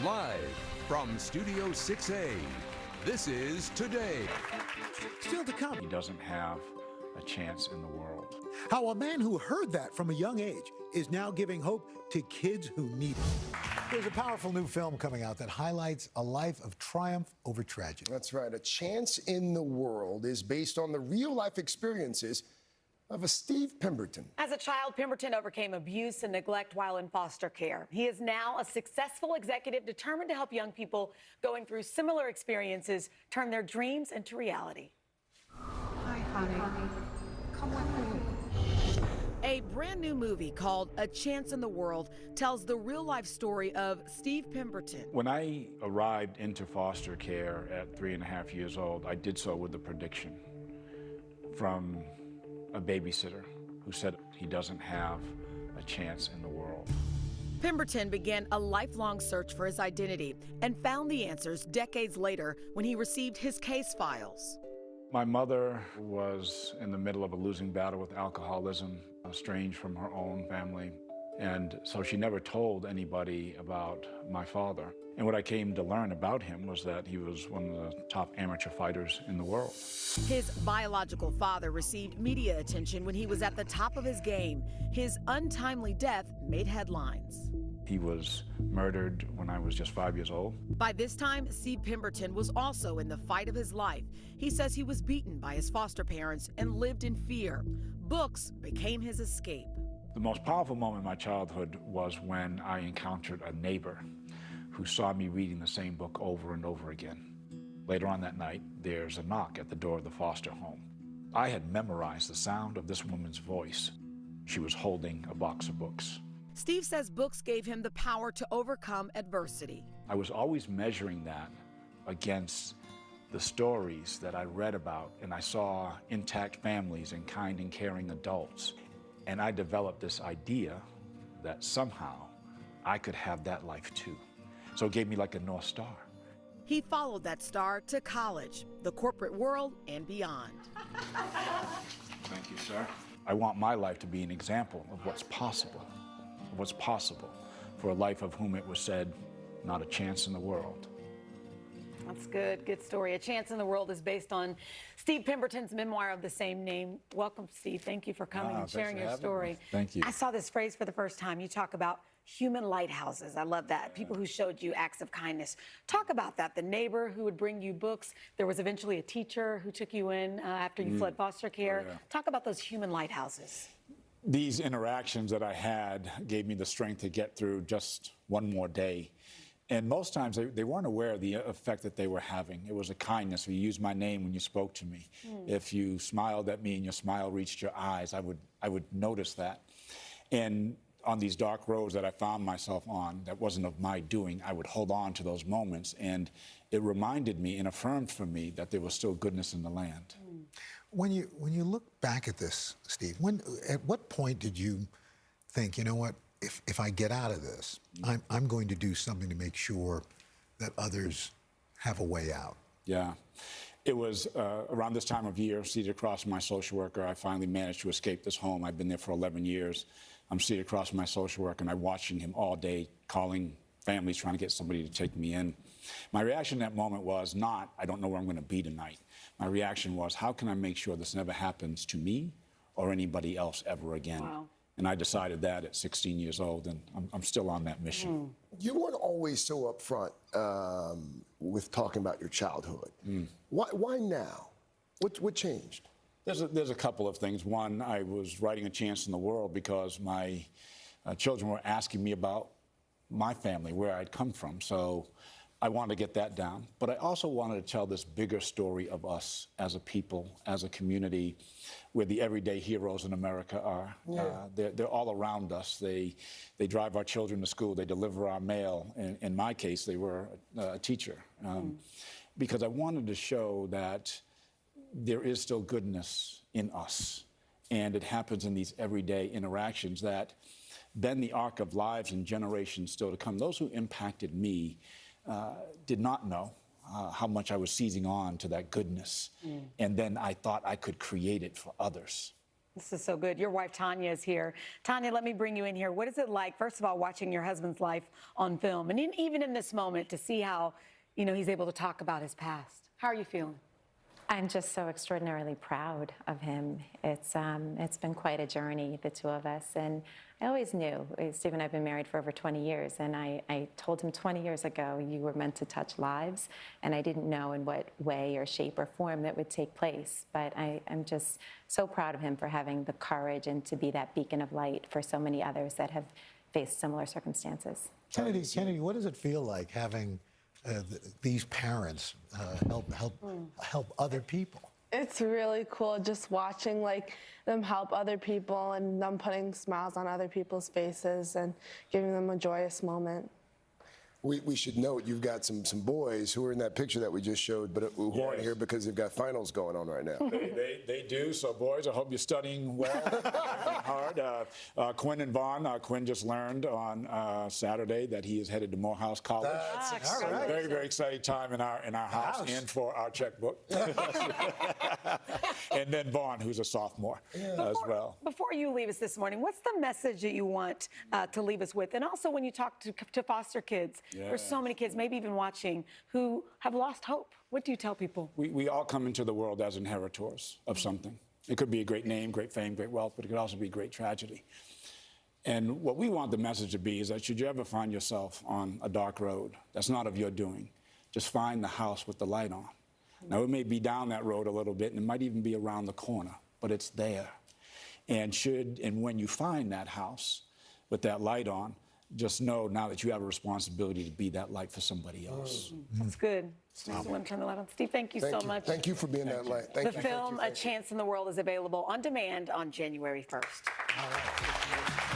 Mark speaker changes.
Speaker 1: Live from Studio 6A, this is Today.
Speaker 2: Still to come.
Speaker 3: He doesn't have a chance in the world.
Speaker 2: How a man who heard that from a young age is now giving hope to kids who need it. There's a powerful new film coming out that highlights a life of triumph over tragedy.
Speaker 4: That's right. A Chance in the World is based on the real-life experiences of a Steve Pemberton.
Speaker 5: As a child, Pemberton overcame abuse and neglect while in foster care. He is now a successful executive determined to help young people going through similar experiences turn their dreams into reality.
Speaker 6: Hi, honey. Come with me.
Speaker 5: A brand new movie called A Chance in the World tells the real-life story of Steve Pemberton.
Speaker 3: When I arrived into foster care at 3.5 years old, I did so with the prediction from a babysitter who said he doesn't have a chance in the world.
Speaker 5: Pemberton began a lifelong search for his identity and found the answers decades later when he received his case files.
Speaker 3: My mother was in the middle of a losing battle with alcoholism, estranged from her own family, and so she never told anybody about my father. And what I came to learn about him was that he was one of the top amateur fighters in the world.
Speaker 5: His biological father received media attention when he was at the top of his game. His untimely death made headlines.
Speaker 3: He was murdered when I was just 5 years old.
Speaker 5: By this time, Steve Pemberton was also in the fight of his life. He says he was beaten by his foster parents and lived in fear. Books became his escape.
Speaker 3: The most powerful moment in my childhood was when I encountered a neighbor who saw me reading the same book over and over again. Later on that night, there's a knock at the door of the foster home. I had memorized the sound of this woman's voice. She was holding a box of books.
Speaker 5: Steve says books gave him the power to overcome adversity.
Speaker 3: I was always measuring that against the stories that I read about, and I saw intact families and kind and caring adults. And I developed this idea that somehow I could have that life too. So it gave me like a North Star.
Speaker 5: He followed that star to college, the corporate world, and beyond.
Speaker 3: Thank you, sir. I want my life to be an example of what's possible for a life of whom it was said, not a chance in the world.
Speaker 5: That's good. Good story. A Chance in the World is based on Steve Pemberton's memoir of the same name. Welcome, Steve. Thank you for coming and sharing your story.
Speaker 3: Thank you.
Speaker 5: I saw this phrase for the first time. You talk about human lighthouses. I love that. People who showed you acts of kindness. Talk about that. The neighbor who would bring you books. There was eventually a teacher who took you in after you fled foster care.
Speaker 3: Oh, yeah.
Speaker 5: Talk about those human lighthouses.
Speaker 3: These interactions that I had gave me the strength to get through just one more day. And most times they weren't aware of the effect that they were having. It was a kindness. If you used my name when you spoke to me, if you smiled at me and your smile reached your eyes, I would notice that. And on these dark roads that I found myself on that wasn't of my doing, I would hold on to those moments. And it reminded me and affirmed for me that there was still goodness in the land.
Speaker 2: When you look back at this, Steve, at what point did you think, you know what, if I get out of this, I'm going to do something to make sure that others have a way out?
Speaker 3: Yeah. It was around this time of year, seated across from my social worker, I finally managed to escape this home. I've been there for 11 years. I'm seated across from my social worker, and I'm watching him all day, calling families, trying to get somebody to take me in. My reaction in that moment was not, I don't know where I'm going to be tonight. My reaction was, how can I make sure this never happens to me or anybody else ever again?
Speaker 5: Wow.
Speaker 3: And I decided that at 16 years old, and I'm still on that mission.
Speaker 4: You weren't always so upfront with talking about your childhood. Why now? What changed?
Speaker 3: There's a couple of things. One, I was writing A Chance in the World because my children were asking me about my family, where I'd come from. So I wanted to get that down. But I also wanted to tell this bigger story of us as a people, as a community, where the everyday heroes in America are.
Speaker 4: Yeah.
Speaker 3: They're all around us. They drive our children to school. They deliver our mail. In my case, they were a teacher. Because I wanted to show that there is still goodness in us. And it happens in these everyday interactions that bend the arc of lives and generations still to come. Those who impacted me did not know how much I was seizing on to that goodness. And then I thought I could create it for others.
Speaker 5: This is so good. Your wife, Tanya, is here. Tanya, let me bring you in here. What is it like, first of all, watching your husband's life on film, and even in this moment, to see how, he's able to talk about his past? How are you feeling?
Speaker 7: I'm just so extraordinarily proud of him. It's been quite a journey, the two of us, and I always knew. Steve and I have been married for over 20 years, and I told him 20 years ago, you were meant to touch lives, and I didn't know in what way or shape or form that would take place. But I'm just so proud of him for having the courage and to be that beacon of light for so many others that have faced similar circumstances.
Speaker 2: Kennedy, what does it feel like having these parents help other people?
Speaker 8: It's really cool just watching them help other people and them putting smiles on other people's faces and giving them a joyous moment.
Speaker 4: We should note you've got some boys who are in that picture that we just showed, but who aren't here because they've got finals going on right now.
Speaker 3: They do. So, boys, I hope you're studying well, hard. Quinn and Vaughn. Quinn just learned on Saturday that he is headed to Morehouse College.
Speaker 2: That's
Speaker 3: So
Speaker 2: all right.
Speaker 3: very, very exciting time in our house and for our checkbook. And then Vaughn, who's a sophomore as well.
Speaker 5: Before you leave us this morning, what's the message that you want to leave us with? And also, when you talk to foster kids, there's so many kids, maybe even watching, who have lost hope. What do you tell people?
Speaker 3: We all come into the world as inheritors of something. It could be a great name, great fame, great wealth, but it could also be great tragedy. And what we want the message to be is that should you ever find yourself on a dark road that's not of your doing, just find the house with the light on. Now, it may be down that road a little bit, and it might even be around the corner, but it's there. And when you find that house with that light on, just know now that you have a responsibility to be that light for somebody else.
Speaker 5: That's good. I want to turn the light on. Steve, thank you so much.
Speaker 4: Thank you for being that light. Thank
Speaker 5: The
Speaker 4: you.
Speaker 5: film, A Chance in the World, is available on demand on January 1st.
Speaker 2: All right.